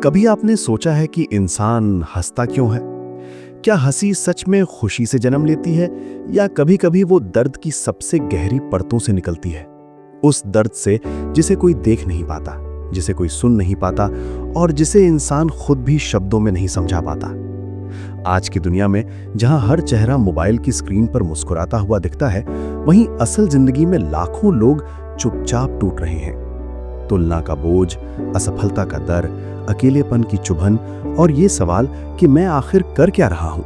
कभी आपने सोचा है कि इंसान हंसता क्यों है? क्या हंसी सच में खुशी से जन्म लेती है या कभी-कभी वो दर्द की सबसे गहरी परतों से निकलती है? उस दर्द से जिसे कोई देख नहीं पाता, जिसे कोई सुन नहीं पाता और जिसे इंसान खुद भी शब्दों में नहीं समझा पाता। आज की दुनिया में जहां हर चेहरा मोबाइल की स्क्रीन पर मुस्कुराता हुआ दिखता है, वहीं असल जिंदगी में लाखों लोग चुपचाप टूट रहे हैं। तुलना का बोझ, असफलता का डर, अकेलेपन की चुभन और ये सवाल कि मैं आखिर कर क्या रहा हूं,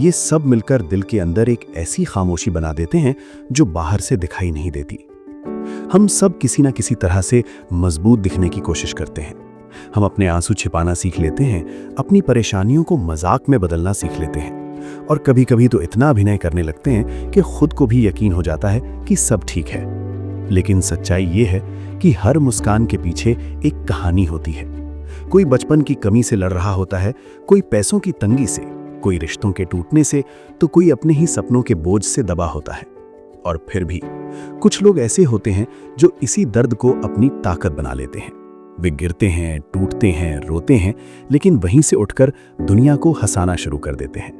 ये सब मिलकर दिल के अंदर एक ऐसी खामोशी बना देते हैं जो बाहर से दिखाई नहीं देती। हम सब किसी ना किसी तरह से मजबूत दिखने की कोशिश करते हैं। हम अपने आंसू छिपाना सीख लेते हैं, अपनी परेशानियों को मजाक में बदलना सीख लेते हैं और कभी-कभी तो इतना अभिनय करने लगते हैं कि खुद को भी यकीन हो जाता है कि सब ठीक है। लेकिन सच्चाई ये है कि हर मुस्कान के पीछे एक कहानी होती है। कोई बचपन की कमी से लड़ रहा होता है, कोई पैसों की तंगी से, कोई रिश्तों के टूटने से, तो कोई अपने ही सपनों के बोझ से दबा होता है। और फिर भी कुछ लोग ऐसे होते हैं जो इसी दर्द को अपनी ताकत बना लेते हैं। वे गिरते हैं, टूटते हैं, रोते हैं, लेकिन वहीं से उठकर दुनिया को हंसाना शुरू कर देते हैं।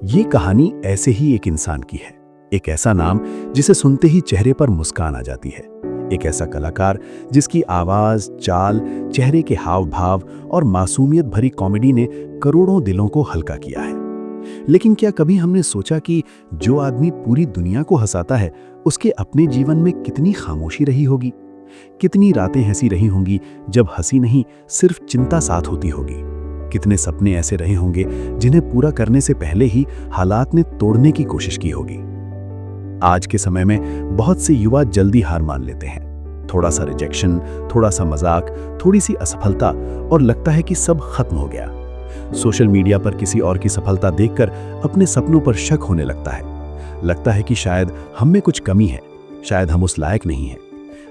ये कहानी ऐसे ही एक इंसान की है, एक ऐसा नाम जिसे सुनते ही चेहरे पर मुस्कान आ जाती है, एक ऐसा कलाकार जिसकी आवाज, चाल, चेहरे के हाव भाव और मासूमियत भरी कॉमेडी ने करोड़ों दिलों को हल्का किया है। लेकिन क्या कभी हमने सोचा कि जो आदमी पूरी दुनिया को हंसाता है, उसके अपने जीवन में कितनी खामोशी रही होगी? कितनी रातें ऐसी रही होंगी जब हंसी नहीं, सिर्फ चिंता साथ होती होगी? कितने सपने ऐसे रहे होंगे जिन्हें पूरा करने से पहले ही हालात ने तोड़ने की कोशिश की होगी? आज के समय में बहुत से युवा जल्दी हार मान लेते हैं। थोड़ा सा रिजेक्शन, थोड़ा सा मजाक, थोड़ी सी असफलता और लगता है कि सब खत्म हो गया। सोशल मीडिया पर किसी और की सफलता देखकर अपने सपनों पर शक होने लगता है कि शायद हम में कुछ कमी है, शायद हम उस लायक नहीं हैं।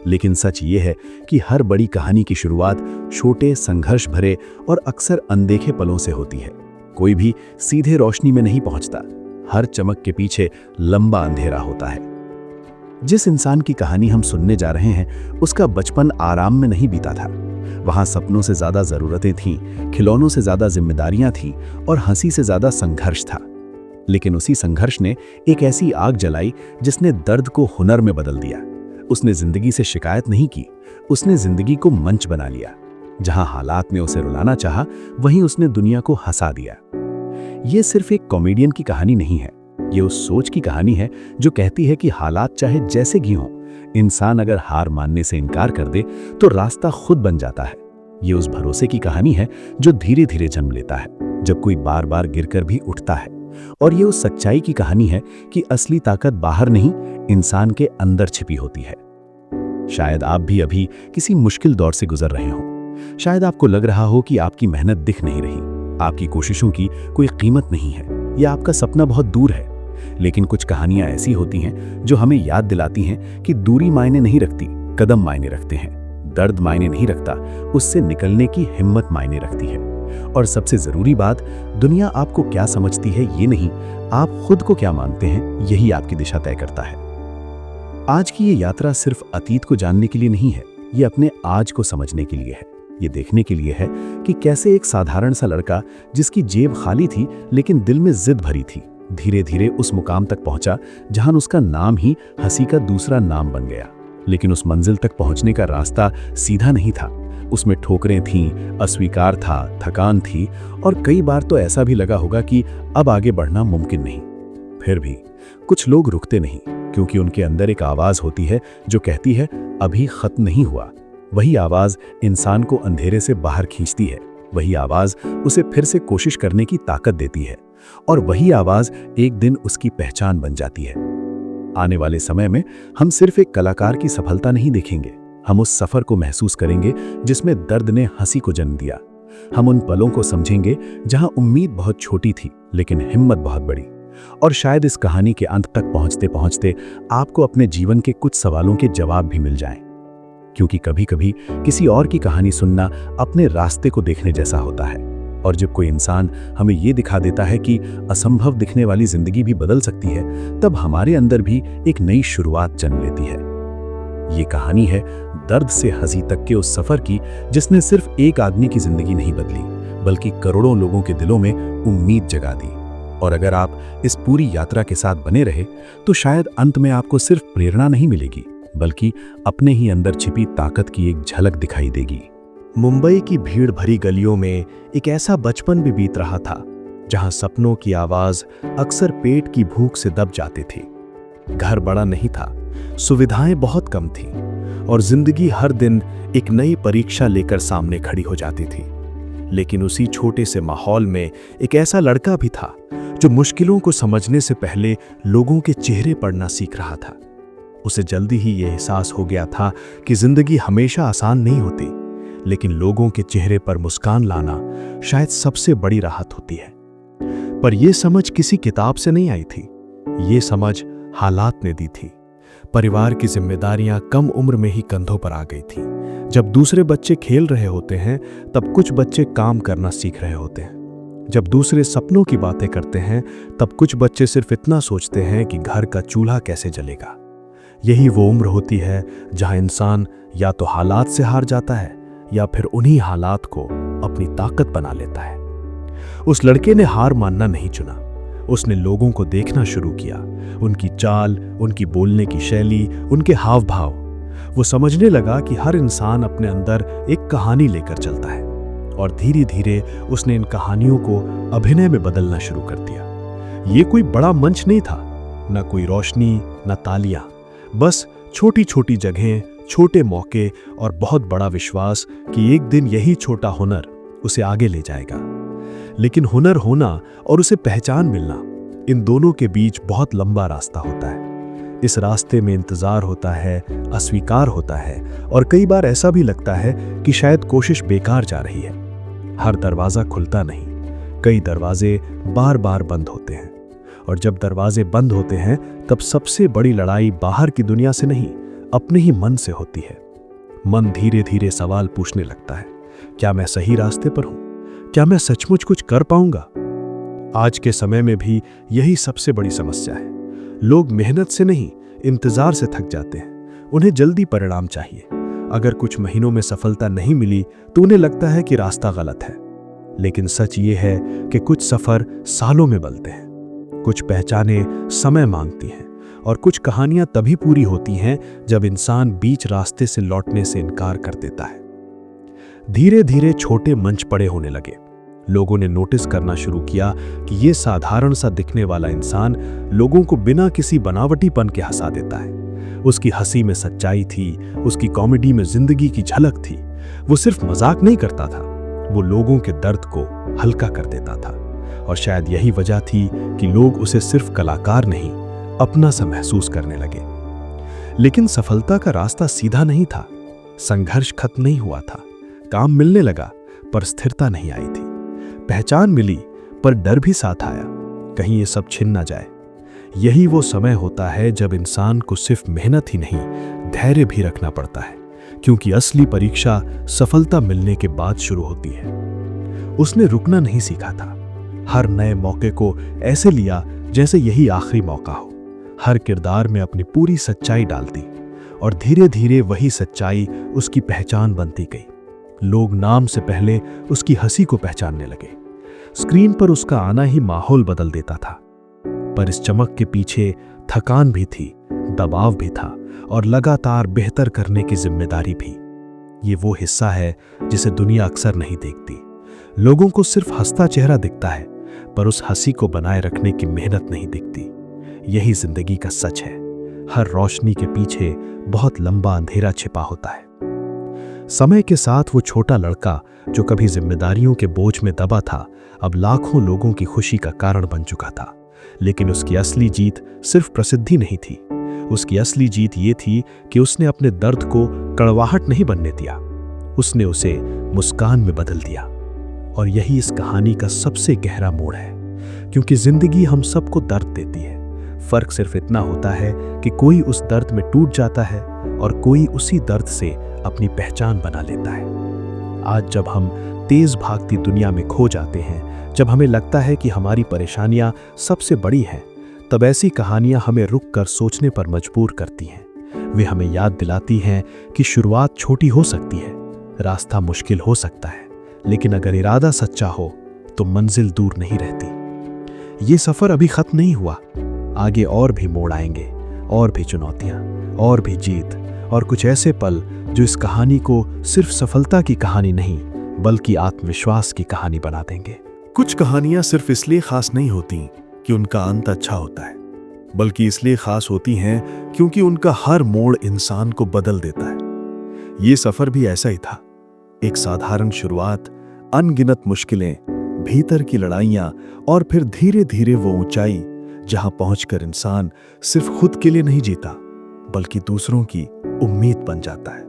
लेकिन सच ये है कि हर बड़ी कहानी की शुरुआत छोटे, संघर्ष भरे और अक्सर अनदेखे पलों से होती है। कोई भी सीधे रोशनी में नहीं पहुंचता, हर चमक के पीछे लंबा अंधेरा होता है। जिस इंसान की कहानी हम सुनने जा रहे हैं, उसका बचपन आराम में नहीं बीता था। वहां सपनों से ज्यादा जरूरतें थीं, खिलौनों से ज्यादा जिम्मेदारियां थीं और हंसी से ज्यादा संघर्ष था। लेकिन उसी संघर्ष ने एक ऐसी आग जलाई जिसने दर्द को हुनर में बदल दिया। उसने जिंदगी से शिकायत नहीं की, उसने जिंदगी को मंच बना लिया। जहां हालात ने उसे रुलाना चाहा, वहीं उसने दुनिया को हंसा दिया। ये सिर्फ एक कॉमेडियन की कहानी नहीं है, ये उस सोच की कहानी है जो कहती है कि हालात चाहे जैसे भी हों, इंसान अगर हार मानने से इनकार कर दे तो रास्ता खुद बन जाता है। ये उस भरोसे की कहानी है जो धीरे धीरे जन्म लेता है जब कोई बार बार गिरकर भी उठता है। और ये उस सच्चाई की कहानी है कि असली ताकत बाहर नहीं, इंसान के अंदर छिपी होती है। शायद आप भी अभी किसी मुश्किल दौर से गुजर रहे हो। शायद आपको लग रहा हो कि आपकी मेहनत दिख नहीं रही, आपकी कोशिशों की कोई कीमत नहीं है या आपका सपना बहुत दूर है। लेकिन कुछ कहानियां ऐसी होती हैं जो हमें याद दिलाती हैं कि दूरी मायने नहीं रखती, कदम मायने रखते हैं। दर्द मायने नहीं रखता, उससे निकलने की हिम्मत मायने रखती है। और सबसे जरूरी बात, दुनिया आपको क्या समझती है ये नहीं, आप खुद को क्या मानते हैं, यही आपकी दिशा तय करता है। आज की ये यात्रा सिर्फ अतीत को जानने के लिए नहीं है, ये अपने आज को समझने के लिए है। ये देखने के लिए है कि कैसे एक साधारण सा लड़का जिसकी जेब खाली थी लेकिन दिल में जिद भरी थी, धीरे धीरे उस मुकाम तक पहुंचा जहां उसका नाम ही हंसी का दूसरा नाम बन गया। लेकिन उस मंजिल तक पहुंचने का रास्ता सीधा नहीं था। उसमें ठोकरें थीं, अस्वीकार था, थकान थी और कई बार तो ऐसा भी लगा होगा कि अब आगे बढ़ना मुमकिन नहीं। फिर भी कुछ लोग रुकते नहीं, क्योंकि उनके अंदर एक आवाज होती है जो कहती है अभी खत्म नहीं हुआ। वही आवाज इंसान को अंधेरे से बाहर खींचती है, वही आवाज उसे फिर से कोशिश करने की ताकत देती है और वही आवाज एक दिन उसकी पहचान बन जाती है। आने वाले समय में हम सिर्फ एक कलाकार की सफलता नहीं देखेंगे, हम उस सफर को महसूस करेंगे जिसमें दर्द ने हंसी को जन्म दिया। हम उन पलों को समझेंगे जहां उम्मीद बहुत छोटी थी लेकिन हिम्मत बहुत बड़ी। और शायद इस कहानी के अंत तक पहुंचते पहुंचते आपको अपने जीवन के कुछ सवालों के जवाब भी मिल जाएं। क्योंकि कभी कभी किसी और की कहानी सुनना अपने रास्ते को देखने जैसा होता है। और जब कोई इंसान हमें ये दिखा देता है कि असंभव दिखने वाली जिंदगी भी बदल सकती है, तब हमारे अंदर भी एक नई शुरुआत जन्म लेती है। ये कहानी है दर्द से हंसी तक के उस सफर की जिसने सिर्फ एक आदमी की जिंदगी नहीं बदली, बल्कि करोड़ों लोगों के दिलों में उम्मीद जगा दी। और अगर आप इस पूरी यात्रा के साथ बने रहे तो शायद अंत में आपको सिर्फ प्रेरणा नहीं मिलेगी, बल्कि अपने ही अंदर छिपी ताकत की एक झलक दिखाई देगी। मुंबई की भीड़ भरी गलियों में एक ऐसा बचपन भी बीत रहा था जहां सपनों की आवाज अक्सर पेट की भूख से दब जाती थी। घर बड़ा नहीं था, सुविधाएं बहुत कम थीं और जिंदगी हर दिन एक नई परीक्षा लेकर सामने खड़ी हो जाती थी। लेकिन उसी छोटे से माहौल में एक ऐसा लड़का भी था जो मुश्किलों को समझने से पहले लोगों के चेहरे पढ़ना सीख रहा था। उसे जल्दी ही यह एहसास हो गया था कि जिंदगी हमेशा आसान नहीं होती, लेकिन लोगों के चेहरे पर मुस्कान लाना शायद सबसे बड़ी राहत होती है। पर यह समझ किसी किताब से नहीं आई थी, ये समझ हालात ने दी थी। परिवार की जिम्मेदारियां कम उम्र में ही कंधों पर आ गई थी। जब दूसरे बच्चे खेल रहे होते हैं तब कुछ बच्चे काम करना सीख रहे होते हैं। जब दूसरे सपनों की बातें करते हैं तब कुछ बच्चे सिर्फ इतना सोचते हैं कि घर का चूल्हा कैसे जलेगा। यही वो उम्र होती है जहां इंसान या तो हालात से हार जाता है या फिर उन्हीं हालात को अपनी ताकत बना लेता है। उस लड़के ने हार मानना नहीं चुना। उसने लोगों को देखना शुरू किया, उनकी चाल, उनकी बोलने की शैली, उनके हाव भाव। वो समझने लगा कि हर इंसान अपने अंदर एक कहानी लेकर चलता है और धीरे धीरे उसने इन कहानियों को अभिनय में बदलना शुरू कर दिया। ये कोई बड़ा मंच नहीं था, न कोई रोशनी, न तालियां, बस छोटी छोटी जगहें, छोटे मौके और बहुत बड़ा विश्वास कि एक दिन यही छोटा हुनर उसे आगे ले जाएगा। लेकिन हुनर होना और उसे पहचान मिलना, इन दोनों के बीच बहुत लंबा रास्ता होता है। इस रास्ते में इंतजार होता है, अस्वीकार होता है और कई बार ऐसा भी लगता है कि शायद कोशिश बेकार जा रही है। हर दरवाजा खुलता नहीं, कई दरवाजे बार बार बंद होते हैं और जब दरवाजे बंद होते हैं तब सबसे बड़ी लड़ाई बाहर की दुनिया से नहीं, अपने ही मन से होती है। मन धीरे धीरे सवाल पूछने लगता है, क्या मैं सही रास्ते पर हूं? क्या मैं सचमुच कुछ कर पाऊंगा? आज के समय में भी यही सबसे बड़ी समस्या है। लोग मेहनत से नहीं, इंतजार से थक जाते हैं। उन्हें जल्दी परिणाम चाहिए। अगर कुछ महीनों में सफलता नहीं मिली तो उन्हें लगता है कि रास्ता गलत है। लेकिन सच ये है कि कुछ सफर सालों में बदलते हैं, कुछ पहचानें समय मांगती हैं और कुछ कहानियां तभी पूरी होती हैं जब इंसान बीच रास्ते से लौटने से इनकार कर देता है। धीरे धीरे छोटे मंच पड़े होने लगे। लोगों ने नोटिस करना शुरू किया कि ये साधारण सा दिखने वाला इंसान लोगों को बिना किसी बनावटीपन के हंसा देता है। उसकी हंसी में सच्चाई थी, उसकी कॉमेडी में जिंदगी की झलक थी। वो सिर्फ मजाक नहीं करता था, वो लोगों के दर्द को हल्का कर देता था। और शायद यही वजह थी कि लोग उसे सिर्फ कलाकार नहीं, अपना सा महसूस करने लगे। लेकिन सफलता का रास्ता सीधा नहीं था। संघर्ष खत्म नहीं हुआ था। काम मिलने लगा पर स्थिरता नहीं आई थी। पहचान मिली पर डर भी साथ आया, कहीं ये सब छिन ना जाए। यही वो समय होता है जब इंसान को सिर्फ मेहनत ही नहीं, धैर्य भी रखना पड़ता है, क्योंकि असली परीक्षा सफलता मिलने के बाद शुरू होती है। उसने रुकना नहीं सीखा था। हर नए मौके को ऐसे लिया जैसे यही आखिरी मौका हो। हर किरदार में अपनी पूरी सच्चाई डाल दी और धीरे धीरे वही सच्चाई उसकी पहचान बनती गई। लोग नाम से पहले उसकी हंसी को पहचानने लगे। स्क्रीन पर उसका आना ही माहौल बदल देता था, पर इस चमक के पीछे थकान भी थी, दबाव भी था और लगातार बेहतर करने की जिम्मेदारी भी। ये वो हिस्सा है जिसे दुनिया अक्सर नहीं देखती। लोगों को सिर्फ हंसता चेहरा दिखता है, पर उस हंसी को बनाए रखने की मेहनत नहीं दिखती। यही जिंदगी का सच है। हर रोशनी के पीछे बहुत लंबा अंधेरा छिपा होता है। समय के साथ वो छोटा लड़का जो कभी जिम्मेदारियों के बोझ में दबा था, अब लाखों लोगों की खुशी का कारण बन चुका था। लेकिन उसकी असली जीत सिर्फ प्रसिद्धि नहीं थी। उसकी असली जीत ये थी कि उसने अपने दर्द को कड़वाहट नहीं बनने दिया, उसने उसे मुस्कान में बदल दिया। और यही इस कहानी का सबसे गहरा मोड़ है, क्योंकि जिंदगी हम सबको दर्द देती है। फर्क सिर्फ इतना होता है कि कोई उस दर्द में टूट जाता है और कोई उसी दर्द से अपनी पहचान बना लेता है। आज जब हम तेज भागती दुनिया में खो जाते हैं, जब हमें लगता है कि हमारी परेशानियां सबसे बड़ी हैं, तब ऐसी कहानियां हमें रुक कर सोचने पर मजबूर करती हैं वे हमें याद दिलाती हैं कि शुरुआत छोटी हो सकती है, रास्ता मुश्किल हो सकता है, लेकिन अगर इरादा सच्चा हो तो मंजिल दूर नहीं रहती। ये सफ़र अभी ख़त्म नहीं हुआ, आगे और भी मोड़ आएंगे, और भी चुनौतियाँ, और भी जीत, और कुछ ऐसे पल जो इस कहानी को सिर्फ सफलता की कहानी नहीं बल्कि आत्मविश्वास की कहानी बना देंगे। कुछ कहानियां सिर्फ इसलिए खास नहीं होती कि उनका अंत अच्छा होता है, बल्कि इसलिए खास होती हैं क्योंकि उनका हर मोड़ इंसान को बदल देता है। ये सफर भी ऐसा ही था, एक साधारण शुरुआत, अनगिनत मुश्किलें, भीतर की लड़ाइयां, और फिर धीरे धीरे वो ऊंचाई जहां पहुंचकर इंसान सिर्फ खुद के लिए नहीं जीता बल्कि दूसरों की उम्मीद बन जाता है।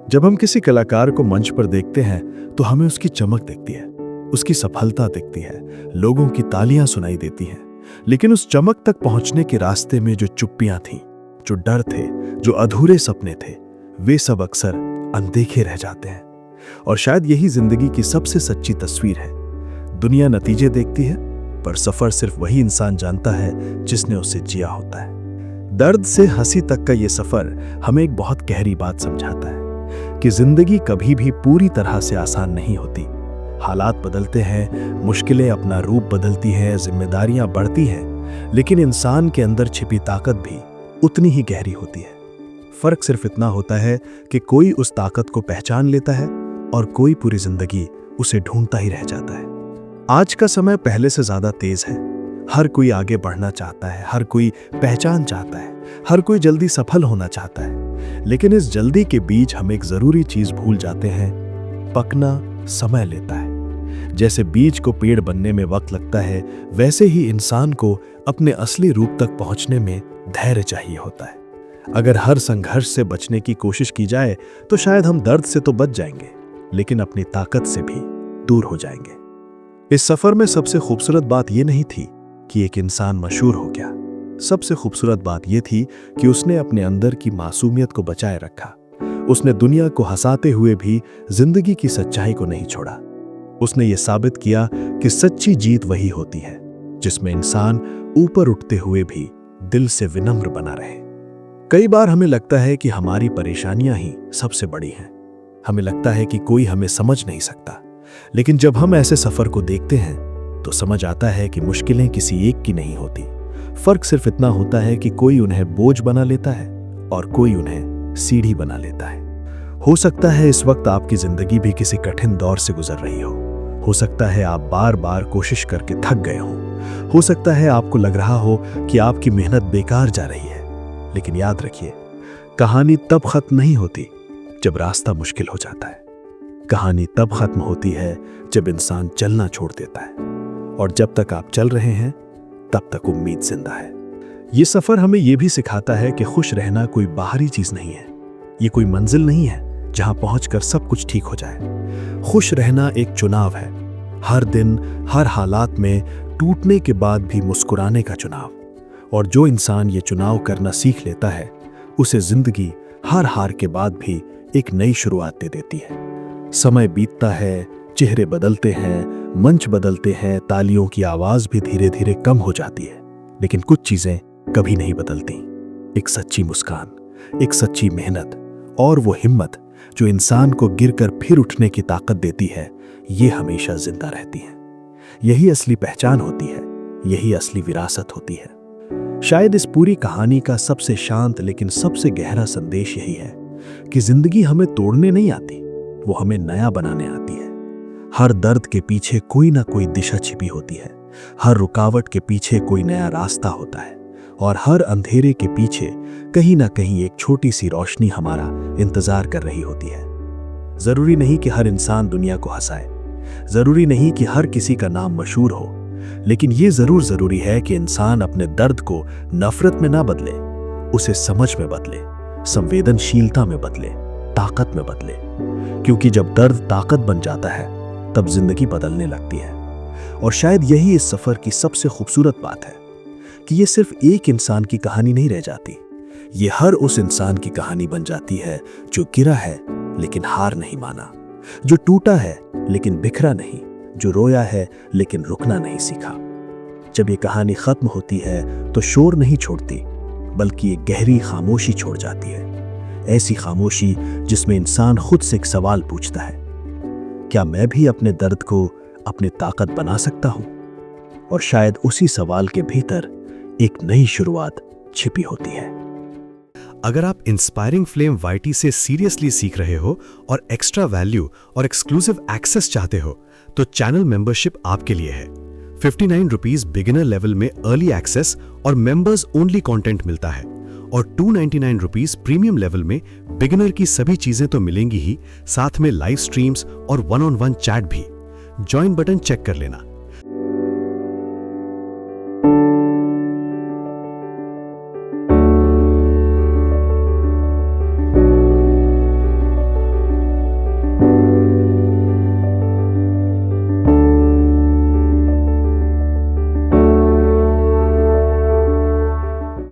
जब हम किसी कलाकार को मंच पर देखते हैं तो हमें उसकी चमक दिखती है, उसकी सफलता दिखती है, लोगों की तालियां सुनाई देती हैं, लेकिन उस चमक तक पहुंचने के रास्ते में जो चुप्पियां थीं, जो डर थे, जो अधूरे सपने थे, वे सब अक्सर अनदेखे रह जाते हैं। और शायद यही जिंदगी की सबसे सच्ची तस्वीर है। दुनिया नतीजे देखती है, पर सफर सिर्फ वही इंसान जानता है जिसने उसे जिया होता है। दर्द से हंसी तक का ये सफर हमें एक बहुत गहरी बात समझाता है कि जिंदगी कभी भी पूरी तरह से आसान नहीं होती। हालात बदलते हैं, मुश्किलें अपना रूप बदलती हैं, जिम्मेदारियां बढ़ती हैं, लेकिन इंसान के अंदर छिपी ताकत भी उतनी ही गहरी होती है। फर्क सिर्फ इतना होता है कि कोई उस ताकत को पहचान लेता है और कोई पूरी जिंदगी उसे ढूंढता ही रह जाता है। आज का समय पहले से ज्यादा तेज है। हर कोई आगे बढ़ना चाहता है, हर कोई पहचान चाहता है, हर कोई जल्दी सफल होना चाहता है, लेकिन इस जल्दी के बीच हम एक जरूरी चीज भूल जाते हैं, पकना समय लेता है। जैसे बीज को पेड़ बनने में वक्त लगता है, वैसे ही इंसान को अपने असली रूप तक पहुंचने में धैर्य चाहिए होता है। अगर हर संघर्ष से बचने की कोशिश की जाए तो शायद हम दर्द से तो बच जाएंगे, लेकिन अपनी ताकत से भी दूर हो जाएंगे। इस सफर में सबसे खूबसूरत बात यह नहीं थी कि एक इंसान मशहूर हो गया। सबसे खूबसूरत बात यह थी कि उसने अपने अंदर की मासूमियत को बचाए रखा। उसने दुनिया को हंसाते हुए भी जिंदगी की सच्चाई को नहीं छोड़ा। उसने ये साबित किया कि सच्ची जीत वही होती है जिसमें इंसान ऊपर उठते हुए भी दिल से विनम्र बना रहे। कई बार हमें लगता है कि हमारी परेशानियां ही सबसे बड़ी हैं। हमें लगता है कि कोई हमें समझ नहीं सकता, लेकिन जब हम ऐसे सफर को देखते हैं तो समझ आता है कि मुश्किलें किसी एक की नहीं होती। फर्क सिर्फ इतना होता है कि कोई उन्हें बोझ बना लेता है और कोई उन्हें सीढ़ी बना लेता है। हो सकता है इस वक्त आपकी जिंदगी भी किसी कठिन दौर से गुजर रही हो सकता है आप बार बार कोशिश करके थक गए हो सकता है आपको लग रहा हो कि आपकी मेहनत बेकार जा रही है, लेकिन याद रखिए, कहानी तब खत्म नहीं होती जब रास्ता मुश्किल हो जाता है। कहानी तब खत्म होती है जब इंसान चलना छोड़ देता है, और जब तक आप चल रहे हैं तब तक उम्मीद जिंदा है। ये सफर हमें यह भी सिखाता है कि खुश रहना कोई बाहरी चीज नहीं है, ये कोई मंजिल नहीं है जहां पहुंचकर सब कुछ ठीक हो जाए। खुश रहना एक चुनाव है, हर दिन हर हालात में टूटने के बाद भी मुस्कुराने का चुनाव। और जो इंसान ये चुनाव करना सीख लेता है, उसे जिंदगी हर हार के बाद भी एक नई शुरुआत दे देती है। समय बीतता है, चेहरे बदलते हैं, मंच बदलते हैं, तालियों की आवाज भी धीरे धीरे कम हो जाती है, लेकिन कुछ चीजें कभी नहीं बदलती। एक सच्ची मुस्कान, एक सच्ची मेहनत और वो हिम्मत जो इंसान को गिरकर फिर उठने की ताकत देती है, ये हमेशा जिंदा रहती है। यही असली पहचान होती है, यही असली विरासत होती है। शायद इस पूरी कहानी का सबसे शांत लेकिन सबसे गहरा संदेश यही है कि जिंदगी हमें तोड़ने नहीं आती, वो हमें नया बनाने आती है। हर दर्द के पीछे कोई ना कोई दिशा छिपी होती है, हर रुकावट के पीछे कोई नया रास्ता होता है, और हर अंधेरे के पीछे कहीं ना कहीं एक छोटी सी रोशनी हमारा इंतजार कर रही होती है। जरूरी नहीं कि हर इंसान दुनिया को हंसाए, जरूरी नहीं कि हर किसी का नाम मशहूर हो, लेकिन ये जरूरी है कि इंसान अपने दर्द को नफरत में ना बदले, उसे समझ में बदले, संवेदनशीलता में बदले, ताकत में बदले। क्योंकि जब दर्द ताकत बन जाता है तब जिंदगी बदलने लगती है। और शायद यही इस सफर की सबसे खूबसूरत बात है कि ये सिर्फ एक इंसान की कहानी नहीं रह जाती, ये हर उस इंसान की कहानी बन जाती है जो गिरा है लेकिन हार नहीं माना, जो टूटा है लेकिन बिखरा नहीं, जो रोया है लेकिन रुकना नहीं सीखा। जब ये कहानी खत्म होती है तो शोर नहीं छोड़ती, बल्कि एक गहरी खामोशी छोड़ जाती है। ऐसी खामोशी जिसमें इंसान खुद से एक सवाल पूछता है, क्या मैं भी अपने दर्द को अपनी ताकत बना सकता हूं? और शायद उसी सवाल के भीतर एक नई शुरुआत छिपी होती है। अगर आप इंस्पायरिंग फ्लेम वाईटी से सीरियसली सीख रहे हो और एक्स्ट्रा वैल्यू और एक्सक्लूसिव एक्सेस चाहते हो, तो चैनल मेंबरशिप आपके लिए है। 59 रुपीज बिगिनर लेवल में अर्ली एक्सेस और मेंबर्स ओनली कंटेंट मिलता है, और 299 रुपीज प्रीमियम लेवल में बिगिनर की सभी चीजें तो मिलेंगी ही, साथ में लाइव स्ट्रीम्स और 1-on-1 चैट भी। ज्वाइन बटन चेक कर लेना।